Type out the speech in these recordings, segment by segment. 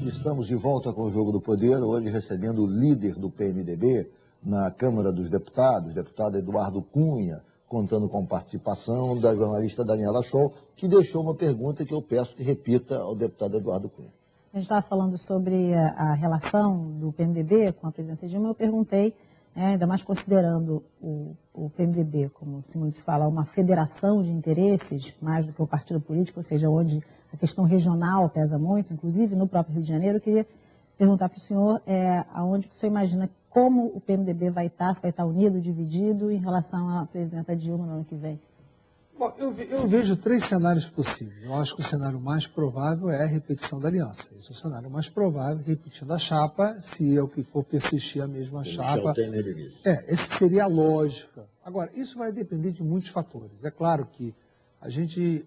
Estamos de volta com o Jogo do Poder, hoje recebendo o líder do PMDB na Câmara dos Deputados, deputado Eduardo Cunha, contando com participação da jornalista Daniela Scholl, que deixou uma pergunta que eu peço que repita ao deputado Eduardo Cunha. A gente estava falando sobre a relação do PMDB com a presidência Dilma. Eu perguntei, ainda mais considerando o PMDB, como se fala, uma federação de interesses, mais do que um partido político, ou seja, onde a questão regional pesa muito, inclusive no próprio Rio de Janeiro. Eu queria perguntar para o senhor aonde você imagina como o PMDB vai estar unido, dividido em relação à presidenta Dilma no ano que vem. Bom, eu vejo três cenários possíveis. Eu acho que o cenário mais provável é a repetição da aliança. Esse é o cenário mais provável, repetindo a chapa, se é o que for persistir a mesma chapa. Essa seria a lógica. Agora, isso vai depender de muitos fatores. É claro que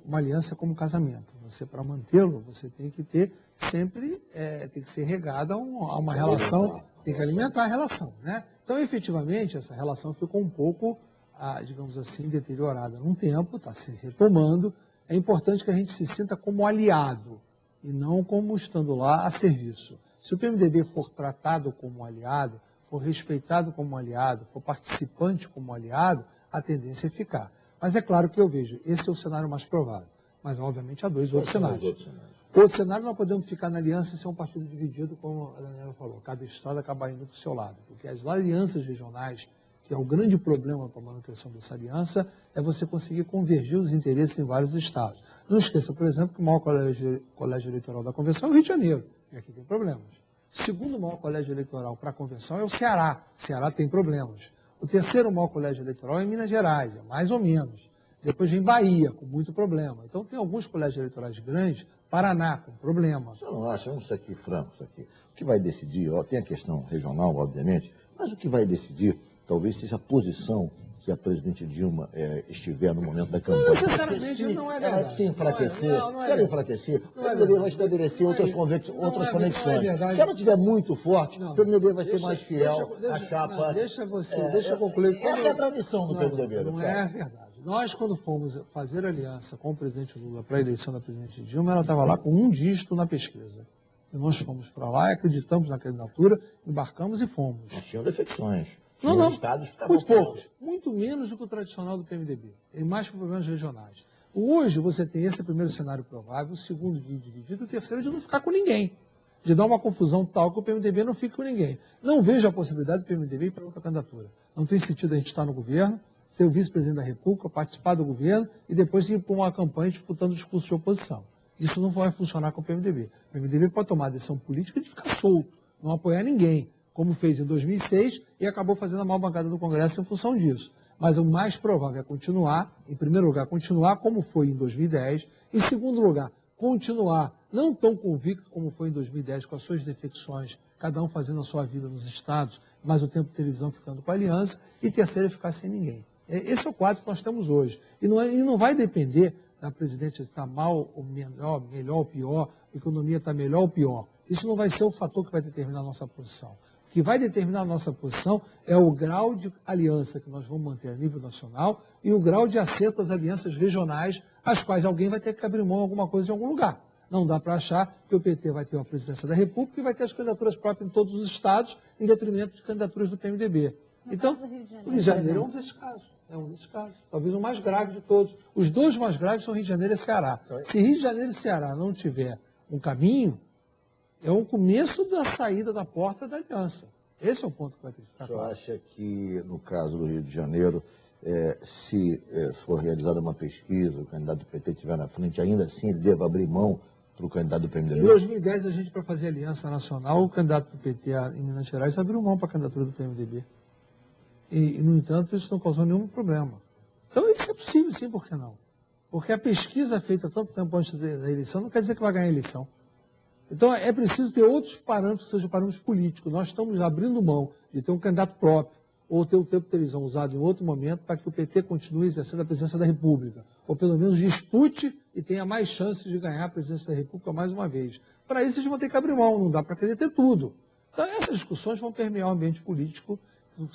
uma aliança é como um casamento. Você, para mantê-lo, você tem que ter sempre, tem que ser regada a uma relação, tem que alimentar a relação, né? Então, efetivamente, essa relação ficou um pouco, digamos assim, deteriorada num tempo, está se retomando. É importante que a gente se sinta como aliado e não como estando lá a serviço. Se o PMDB for tratado como aliado, for respeitado como aliado, for participante como aliado, a tendência é ficar. Mas é claro que eu vejo, esse é o cenário mais provável. Mas, obviamente, há dois outros cenários. Outro cenário, nós podemos ficar na aliança e ser um partido dividido, como a Daniela falou, cada estado acabar indo para o seu lado. Porque as alianças regionais, que é o grande problema para a manutenção dessa aliança, é você conseguir convergir os interesses em vários estados. Não esqueça, por exemplo, que o maior colégio eleitoral da convenção é o Rio de Janeiro, e aqui tem problemas. O segundo maior colégio eleitoral para a convenção é o Ceará. O Ceará tem problemas. O terceiro maior colégio eleitoral é em Minas Gerais, é mais ou menos. Depois vem Bahia, com muito problema. Então tem alguns colégios eleitorais grandes, Paraná, com problema. Você não acha, vamos ser aqui francos aqui, o que vai decidir, tem a questão regional, obviamente, mas o que vai decidir talvez seja a posição que a presidente Dilma estiver no momento da campanha. Não, necessariamente não é verdade. Se enfraquecer, quer enfraquecer, o PMDB vai estabelecer outras conexões. Se ela estiver muito forte, o PMDB vai ser mais fiel à chapa. Deixa eu concluir. Essa é a tradição do PMDB. Não é verdade. Nós, quando fomos fazer aliança com o presidente Lula para a eleição da presidente Dilma, ela estava lá com um dígito na pesquisa. E nós fomos para lá, acreditamos na candidatura, embarcamos e fomos. Mas tinham defecções. Não, muito poucos. Muito menos do que o tradicional do PMDB. Tem mais problemas regionais. Hoje você tem esse primeiro cenário provável, o segundo de dividido, o terceiro de não ficar com ninguém. De dar uma confusão tal que o PMDB não fique com ninguém. Não vejo a possibilidade do PMDB ir para outra candidatura. Não tem sentido a gente estar no governo, ser o vice-presidente da República, participar do governo e depois ir para uma campanha disputando discurso de oposição. Isso não vai funcionar com o PMDB. O PMDB pode tomar a decisão política de ficar solto, não apoiar ninguém, como fez em 2006 e acabou fazendo a maior bancada do Congresso em função disso. Mas o mais provável é continuar, em primeiro lugar, continuar como foi em 2010, em segundo lugar, continuar não tão convicto como foi em 2010, com as suas defecções, cada um fazendo a sua vida nos estados, mas o tempo de televisão ficando com a aliança, e terceiro é ficar sem ninguém. Esse é o quadro que nós temos hoje. E não vai depender da presidência estar mal ou melhor ou pior, a economia está melhor ou pior. Isso não vai ser o fator que vai determinar a nossa posição. O que vai determinar a nossa posição é o grau de aliança que nós vamos manter a nível nacional e o grau de acerto às alianças regionais, às quais alguém vai ter que abrir mão de alguma coisa em algum lugar. Não dá para achar que o PT vai ter uma presidência da República e vai ter as candidaturas próprias em todos os estados, em detrimento de candidaturas do PMDB. Então, o Rio de Janeiro é um desses casos. Talvez o mais grave de todos. Os dois mais graves são Rio de Janeiro e Ceará. Se Rio de Janeiro e Ceará não tiver um caminho, é o começo da saída da porta da aliança. Esse é o ponto que vai ter que ficar claro. Você acha que, no caso do Rio de Janeiro, se for realizada uma pesquisa, o candidato do PT estiver na frente, ainda assim ele deva abrir mão para o candidato do PMDB? Em 2010, a gente, para fazer aliança nacional, o candidato do PT em Minas Gerais abriu mão para a candidatura do PMDB. E, no entanto, isso não causou nenhum problema. Então, isso é possível, sim, por que não? Porque a pesquisa feita tanto tempo antes da eleição não quer dizer que vai ganhar a eleição. Então, é preciso ter outros parâmetros, que sejam parâmetros políticos. Nós estamos abrindo mão de ter um candidato próprio, ou ter o tempo de televisão usado em outro momento, para que o PT continue exercendo a presidência da República. Ou, pelo menos, dispute e tenha mais chances de ganhar a presidência da República mais uma vez. Para isso, eles vão ter que abrir mão, não dá para querer ter tudo. Então, essas discussões vão permear o ambiente político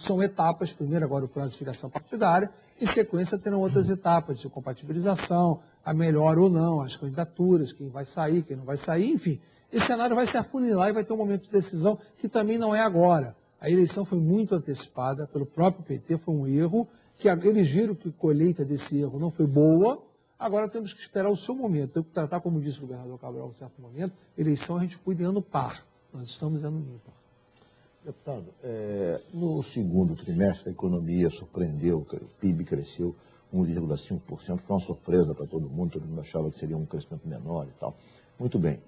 são etapas. Primeiro, agora o plano de filiação partidária. Em sequência, terão outras etapas de compatibilização, a melhor ou não, as candidaturas, quem vai sair, quem não vai sair, enfim. Esse cenário vai se afunilar e vai ter um momento de decisão que também não é agora. A eleição foi muito antecipada pelo próprio PT, foi um erro, que eles viram que a colheita desse erro não foi boa. Agora temos que esperar o seu momento. Temos que tratar, como disse o governador Cabral, em certo momento, eleição a gente cuida em ano par. Nós estamos em ano ímpar. Deputado, no segundo trimestre a economia surpreendeu, o PIB cresceu 1,5%, foi uma surpresa para todo mundo achava que seria um crescimento menor e tal. Muito bem.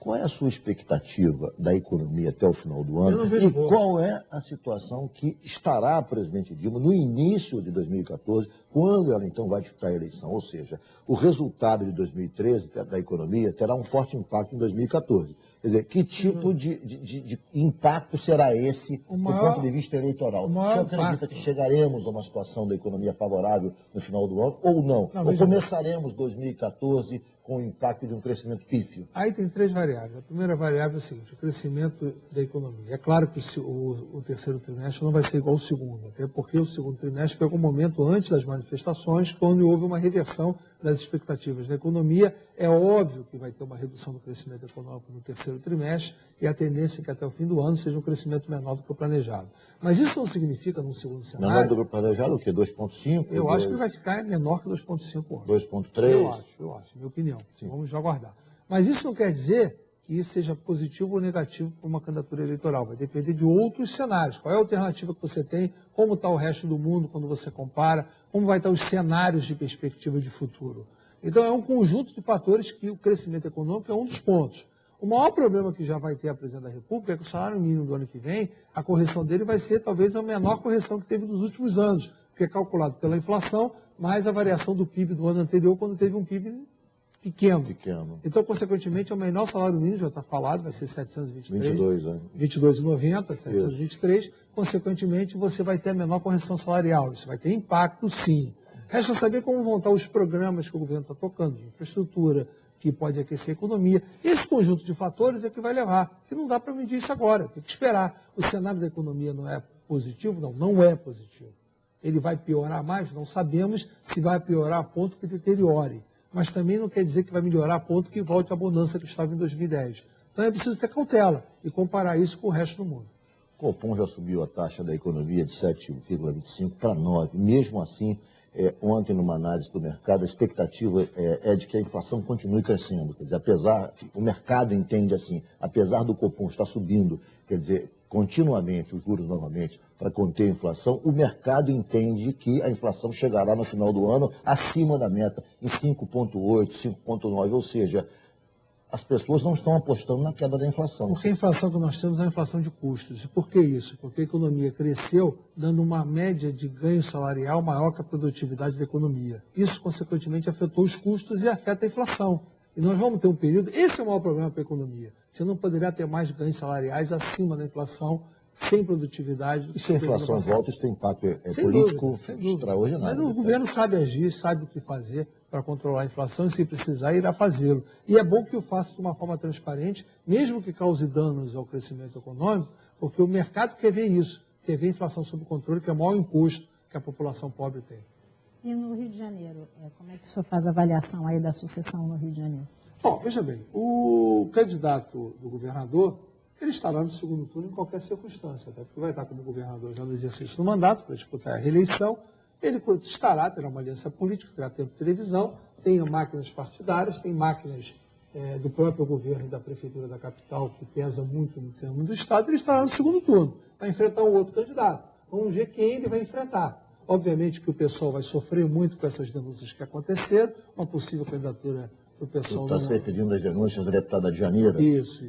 Qual é a sua expectativa da economia até o final do ano? E qual é a situação que estará a presidente Dilma no início de 2014, quando ela então vai disputar a eleição? Ou seja, o resultado de 2013 da economia terá um forte impacto em 2014. Quer dizer, que tipo de impacto será esse do ponto de vista eleitoral? Você acredita que chegaremos a uma situação da economia favorável no final do ano ou não? Ou começaremos 2014 com o impacto de um crescimento pífio? Aí tem três variáveis. A primeira variável é o seguinte, o crescimento da economia. É claro que o terceiro trimestre não vai ser igual ao segundo, até porque o segundo trimestre pegou um momento antes das manifestações, quando houve uma reversão das expectativas da economia. É óbvio que vai ter uma redução do crescimento econômico no terceiro trimestre e a tendência é que até o fim do ano seja um crescimento menor do que o planejado. Mas isso não significa, no segundo cenário... Menor do que o planejado, o quê? 2,5? Eu acho que vai ficar menor que 2,5 anos. 2,3? Eu acho, minha opinião. Sim. Vamos aguardar. Mas isso não quer dizer que isso seja positivo ou negativo para uma candidatura eleitoral. Vai depender de outros cenários. Qual é a alternativa que você tem, como está o resto do mundo quando você compara, como vai estar os cenários de perspectiva de futuro. Então, é um conjunto de fatores que o crescimento econômico é um dos pontos. O maior problema que já vai ter a presidente da República é que o salário mínimo do ano que vem, a correção dele vai ser talvez a menor correção que teve nos últimos anos, porque é calculado pela inflação, mais a variação do PIB do ano anterior, quando teve um PIB pequeno. Então, consequentemente, é o menor salário mínimo, já está falado, vai ser 723. 22,90, 723. Consequentemente, você vai ter a menor correção salarial. Isso vai ter impacto, sim. Resta saber como vão estar os programas que o governo está tocando, de infraestrutura, que pode aquecer a economia. Esse conjunto de fatores é que vai levar, que não dá para medir isso agora, tem que esperar. O cenário da economia não é positivo? Não é positivo. Ele vai piorar mais? Não sabemos se vai piorar a ponto que deteriore. Mas também não quer dizer que vai melhorar a ponto que volte à bonança que estava em 2010. Então é preciso ter cautela e comparar isso com o resto do mundo. O Copom já subiu a taxa da economia de 7,25 para 9. Mesmo assim, ontem numa análise do mercado, a expectativa é de que a inflação continue crescendo. Quer dizer, o mercado entende assim, apesar do Copom estar subindo, quer dizer, continuamente os juros novamente para conter a inflação, o mercado entende que a inflação chegará no final do ano acima da meta, em 5,8, 5,9, ou seja, as pessoas não estão apostando na queda da inflação. Porque a inflação que nós temos é a inflação de custos. E por que isso? Porque a economia cresceu dando uma média de ganho salarial maior que a produtividade da economia. Isso, consequentemente, afetou os custos e afeta a inflação. E nós vamos ter um período, esse é o maior problema para a economia. Você não poderá ter mais ganhos salariais acima da inflação, sem produtividade. E se a inflação volta, isso tem impacto político extraordinário. Mas o governo sabe agir, sabe o que fazer para controlar a inflação e, se precisar, irá fazê-lo. E é bom que o faça de uma forma transparente, mesmo que cause danos ao crescimento econômico, porque o mercado quer ver isso, quer ver a inflação sob controle, que é o maior imposto que a população pobre tem. E no Rio de Janeiro, como é que o senhor faz a avaliação aí da sucessão no Rio de Janeiro? Bom, veja bem, o candidato do governador, ele estará no segundo turno em qualquer circunstância, até porque vai estar como governador já no exercício do mandato para disputar a reeleição. Ele terá uma aliança política, terá tempo de televisão, tem máquinas partidárias, tem máquinas do próprio governo e da prefeitura da capital, que pesa muito no termo do Estado. Ele estará no segundo turno para enfrentar um outro candidato. Vamos ver quem ele vai enfrentar. Obviamente que o pessoal vai sofrer muito com essas denúncias que aconteceram, uma possível candidatura do pessoal... Está se referindo às denúncias da deputada de Janeiro? Isso.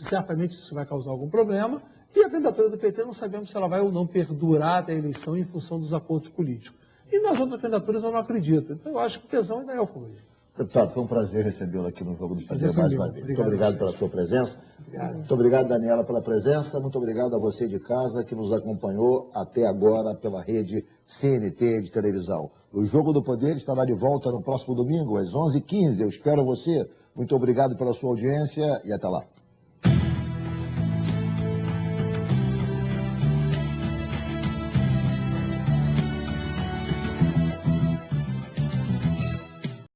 Certamente isso vai causar algum problema. E a candidatura do PT não sabemos se ela vai ou não perdurar até a eleição em função dos acordos políticos. E nas outras candidaturas eu não acredito. Então eu acho que o tesão ainda é o favorito. Deputado, foi um prazer recebê-lo aqui no Jogo do Poder mais uma vez. Muito obrigado pela sua presença. Obrigado. Muito obrigado, Daniela, pela presença. Muito obrigado a você de casa que nos acompanhou até agora pela rede CNT de televisão. O Jogo do Poder estará de volta no próximo domingo, às 11h15. Eu espero você. Muito obrigado pela sua audiência e até lá.